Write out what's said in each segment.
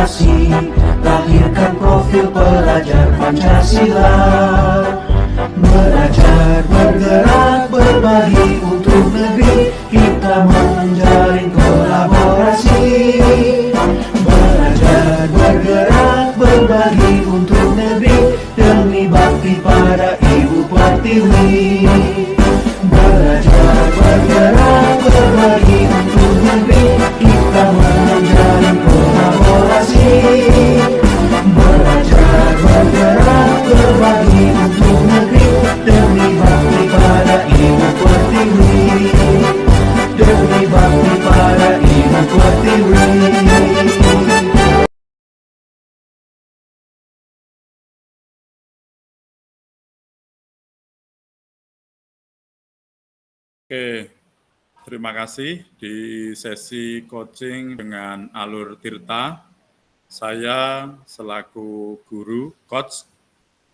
kolaborasi, lahirkan profil pelajar Pancasila. Belajar, bergerak, berbagi untuk negeri, kita menjalin kolaborasi. Belajar, bergerak, berbagi untuk negeri, demi bakti pada Ibu Pertiwi. Belajar, bergerak, berbagi untuk negeri, kita menjalin kolaborasi. Belajar, bergerak, berbagi untuk negeri, demi bakti pada Ibu Pertiwi. Demi bakti pada Ibu Pertiwi. Oke, terima kasih. Di sesi coaching dengan Alur Tirta, saya selaku guru, coach,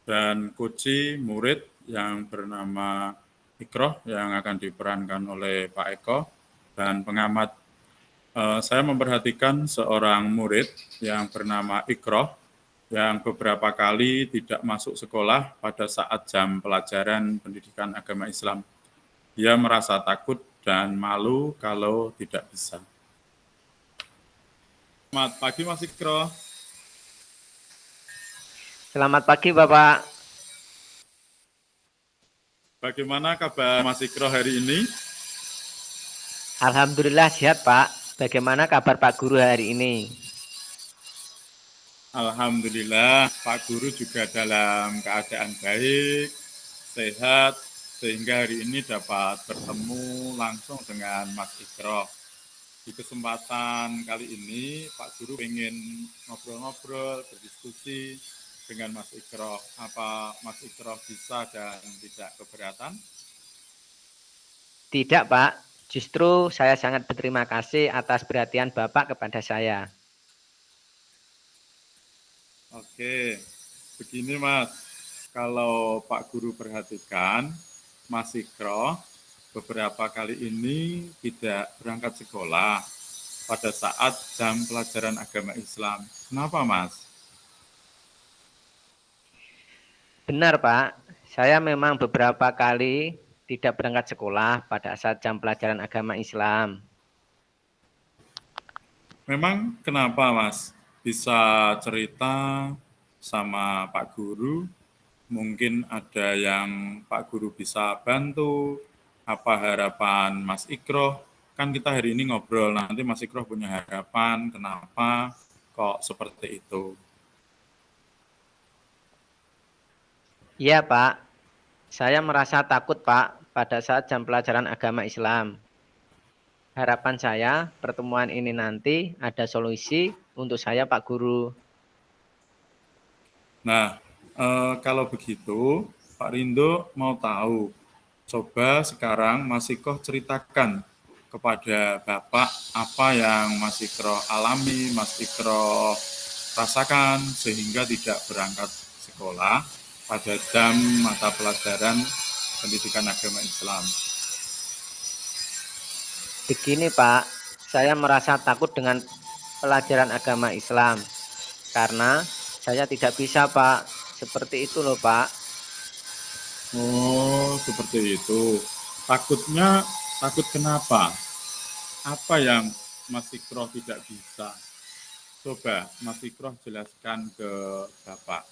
dan coachi murid yang bernama Ikroh yang akan diperankan oleh Pak Eko, dan pengamat. Saya memperhatikan seorang murid yang bernama Ikroh yang beberapa kali tidak masuk sekolah pada saat jam pelajaran pendidikan agama Islam. Dia merasa takut dan malu kalau tidak bisa. Selamat pagi Mas Ikroh. Selamat pagi Bapak. Bagaimana kabar Mas Ikroh hari ini? Alhamdulillah sehat Pak. Bagaimana kabar Pak Guru hari ini? Alhamdulillah Pak Guru juga dalam keadaan baik, sehat, sehingga hari ini dapat bertemu langsung dengan Mas Ikroh. Di kesempatan kali ini Pak Guru ingin ngobrol-ngobrol, berdiskusi dengan Mas Ikroh. Apa Mas Ikroh bisa dan tidak keberatan? Tidak Pak, justru saya sangat berterima kasih atas perhatian Bapak kepada saya. Oke, begini Mas, kalau Pak Guru perhatikan, Mas Ikroh beberapa kali ini tidak berangkat sekolah pada saat jam pelajaran agama Islam. Kenapa Mas? Benar Pak, saya memang beberapa kali tidak berangkat sekolah pada saat jam pelajaran agama Islam. Memang kenapa Mas? Bisa cerita sama Pak Guru? Mungkin ada yang Pak Guru bisa bantu? Apa harapan Mas Ikroh? Kan kita hari ini ngobrol, nanti Mas Ikroh punya harapan, kenapa kok seperti itu? Iya Pak, saya merasa takut Pak pada saat jam pelajaran agama Islam. Harapan saya pertemuan ini nanti ada solusi untuk saya Pak Guru. Nah, kalau begitu Pak Rindo mau tahu, coba sekarang Mas Ikroh ceritakan kepada Bapak apa yang Mas Ikroh alami, Mas Ikroh rasakan sehingga tidak berangkat sekolah pada jam mata pelajaran pendidikan agama Islam. Begini Pak, saya merasa takut dengan pelajaran agama Islam karena saya tidak bisa Pak, seperti itu loh Pak. Oh, seperti itu. Takutnya, takut kenapa? Apa yang Mas Ikroh tidak bisa? Coba Mas Ikroh jelaskan ke Bapak.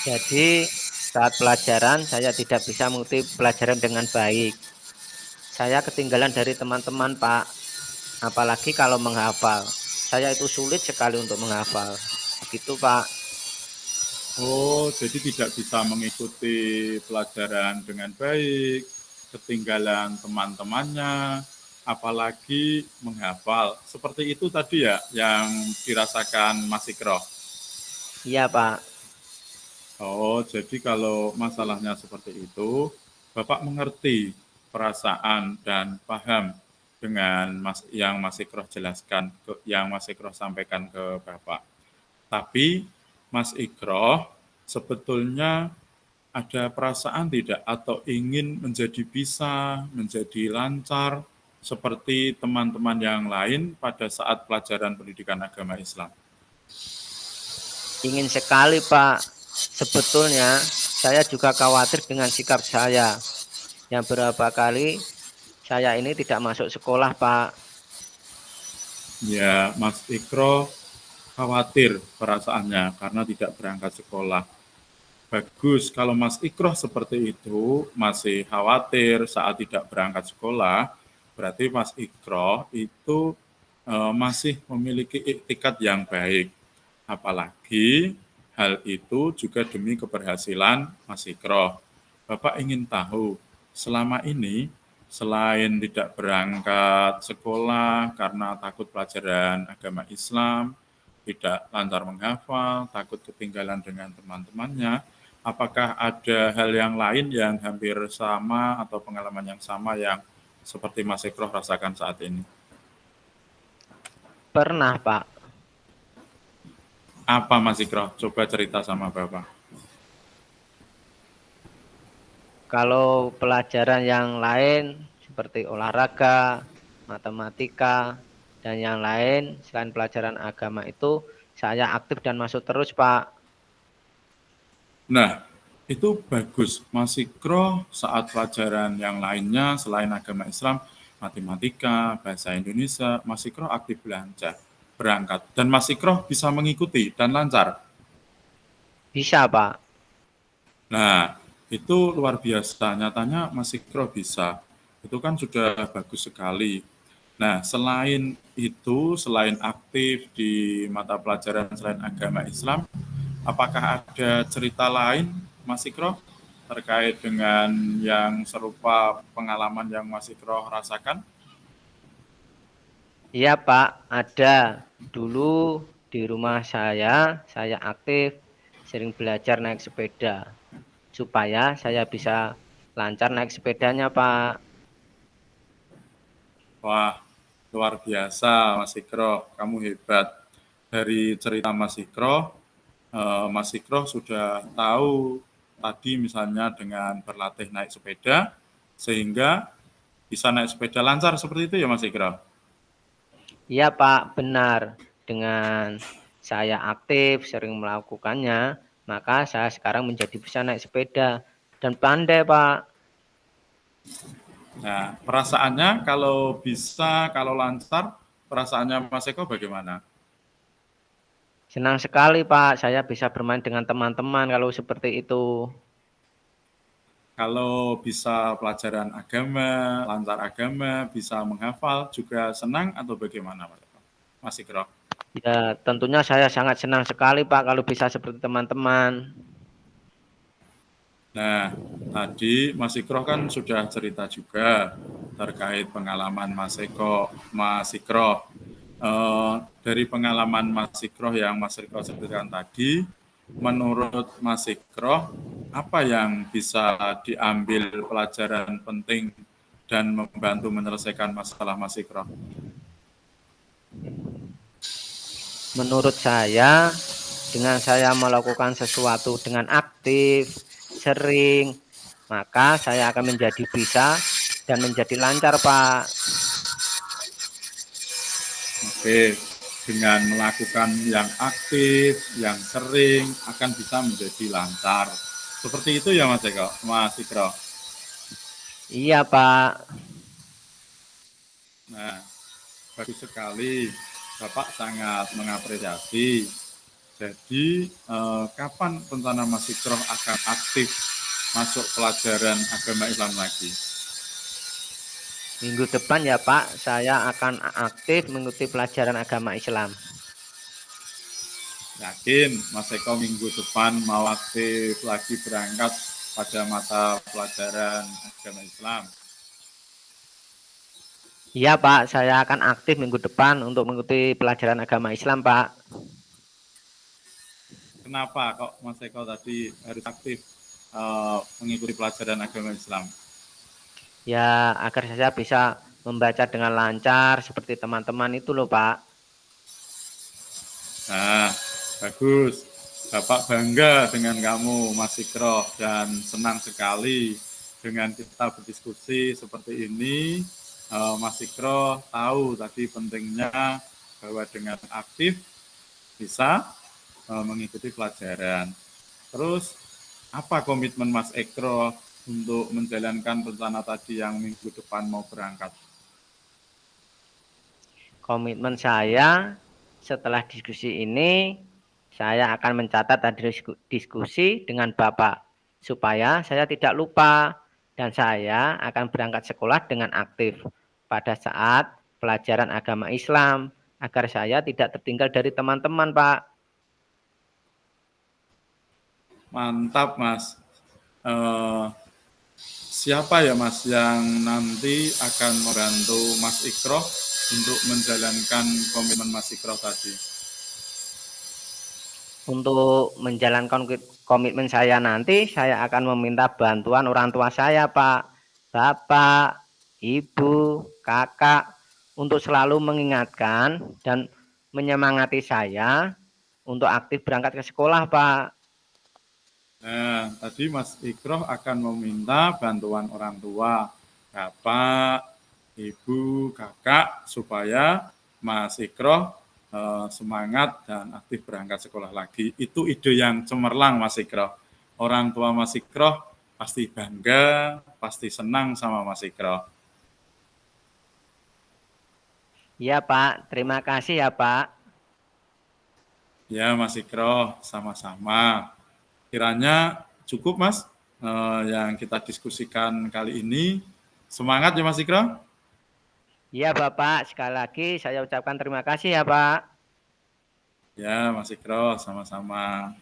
Jadi saat pelajaran saya tidak bisa mengikuti pelajaran dengan baik. Saya ketinggalan dari teman-teman Pak, apalagi kalau menghafal. Saya itu sulit sekali untuk menghafal. Begitu Pak. Oh, jadi tidak bisa mengikuti pelajaran dengan baik, ketinggalan teman-temannya, apalagi menghafal. Seperti itu tadi ya yang dirasakan Mas Ikroh. Iya Pak. Oh, jadi kalau masalahnya seperti itu, Bapak mengerti perasaan dan paham dengan yang Mas Ikroh jelaskan, yang Mas Ikroh sampaikan ke Bapak. Tapi Mas Ikroh sebetulnya ada perasaan tidak atau ingin menjadi bisa, menjadi lancar seperti teman-teman yang lain pada saat pelajaran pendidikan agama Islam? Ingin sekali, Pak. Sebetulnya saya juga khawatir dengan sikap saya. Yang berapa kali saya ini tidak masuk sekolah, Pak. Ya, Mas Ikro khawatir perasaannya karena tidak berangkat sekolah. Bagus, kalau Mas Ikro seperti itu, masih khawatir saat tidak berangkat sekolah, berarti Mas Ikro itu masih memiliki iktikat yang baik. Apalagi hal itu juga demi keberhasilan Mas Ikro. Bapak ingin tahu, selama ini selain tidak berangkat sekolah karena takut pelajaran agama Islam, tidak lancar menghafal, takut ketinggalan dengan teman-temannya, apakah ada hal yang lain yang hampir sama atau pengalaman yang sama yang seperti Mas Ikroh rasakan saat ini? Pernah, Pak. Apa Mas Ikroh? Coba cerita sama Bapak. Kalau pelajaran yang lain seperti olahraga, matematika, dan yang lain selain pelajaran agama itu saya aktif dan masuk terus, Pak. Nah, itu bagus. Mas Ikroh saat pelajaran yang lainnya selain agama Islam, matematika, bahasa Indonesia, Mas Ikroh aktif berangkat. Dan Mas Ikroh bisa mengikuti dan lancar. Bisa, Pak. Nah, itu luar biasa. Nyatanya Mas Ikroh bisa. Itu kan sudah bagus sekali. Nah, selain itu, selain aktif di mata pelajaran selain agama Islam, apakah ada cerita lain, Mas Ikroh, terkait dengan yang serupa pengalaman yang Mas Ikroh rasakan? Iya, Pak, ada. Dulu di rumah saya aktif sering belajar naik sepeda supaya saya bisa lancar naik sepedanya, Pak. Wah, luar biasa Mas Ikroh, kamu hebat. Dari cerita Mas Ikroh, Mas Ikroh sudah tahu tadi misalnya dengan berlatih naik sepeda, sehingga bisa naik sepeda lancar seperti itu ya Mas Ikroh? Iya, Pak, benar. Dengan saya aktif sering melakukannya, maka saya sekarang menjadi bisa naik sepeda dan pandai, Pak. Nah, perasaannya kalau bisa, kalau lancar, perasaannya Mas Eko bagaimana? Senang sekali, Pak. Saya bisa bermain dengan teman-teman kalau seperti itu. Kalau bisa pelajaran agama, lancar agama, bisa menghafal, juga senang atau bagaimana Mas Ikro? Ya, tentunya saya sangat senang sekali, Pak, kalau bisa seperti teman-teman. Nah, tadi Mas Ikro kan sudah cerita juga terkait pengalaman Mas Ikro. Dari pengalaman Mas Ikro yang Mas Ikro ceritakan tadi, menurut Mas Ikro, apa yang bisa diambil pelajaran penting dan membantu menyelesaikan masalah Mas Ikro? Menurut saya, dengan saya melakukan sesuatu dengan aktif, sering, maka saya akan menjadi bisa dan menjadi lancar, Pak. Oke, dengan melakukan yang aktif, yang sering, akan bisa menjadi lancar. Seperti itu ya Mas Ikro? Iya, Pak. Nah, bagus sekali. Bapak sangat mengapresiasi. Jadi, kapan rencana Mas Ikro akan aktif masuk pelajaran agama Islam lagi? Minggu depan ya, Pak, saya akan aktif mengikuti pelajaran agama Islam. Yakin Mas Eko minggu depan mau aktif lagi berangkat pada mata pelajaran agama Islam? Iya, Pak, saya akan aktif minggu depan untuk mengikuti pelajaran agama Islam, Pak. Kenapa kok Mas Eko tadi harus aktif mengikuti pelajaran agama Islam? Ya, agar saya bisa membaca dengan lancar seperti teman-teman itu loh, Pak. Nah, bagus. Bapak bangga dengan kamu, Mas Ikro, dan senang sekali dengan kita berdiskusi seperti ini. Mas Ikro tahu tadi pentingnya bahwa dengan aktif bisa mengikuti pelajaran. Terus apa komitmen Mas Ikro untuk menjalankan rencana tadi yang minggu depan mau berangkat? Komitmen saya setelah diskusi ini, saya akan mencatat tadi diskusi dengan Bapak supaya saya tidak lupa dan saya akan berangkat sekolah dengan aktif pada saat pelajaran agama Islam agar saya tidak tertinggal dari teman-teman, Pak. Mantap, Mas. Siapa ya Mas yang nanti akan membantu Mas Ikro untuk menjalankan komitmen Mas Ikro tadi? Untuk menjalankan komitmen saya nanti, saya akan meminta bantuan orang tua saya, Pak, Bapak, Ibu, Kakak, untuk selalu mengingatkan dan menyemangati saya untuk aktif berangkat ke sekolah, Pak. Nah, tadi Mas Ikro akan meminta bantuan orang tua, Bapak, Ibu, Kakak, supaya Mas Ikro semangat dan aktif berangkat sekolah lagi. Itu ide yang cemerlang, Mas Ikro. Orang tua Mas Ikro pasti bangga, pasti senang sama Mas Ikro. Iya, Pak. Terima kasih ya, Pak. Ya, Mas Ikro, sama-sama. Kiranya cukup, Mas, yang kita diskusikan kali ini. Semangat ya, Mas Ikro. Iya, Bapak. Sekali lagi saya ucapkan terima kasih ya, Pak. Ya, Mas Ikro, sama-sama.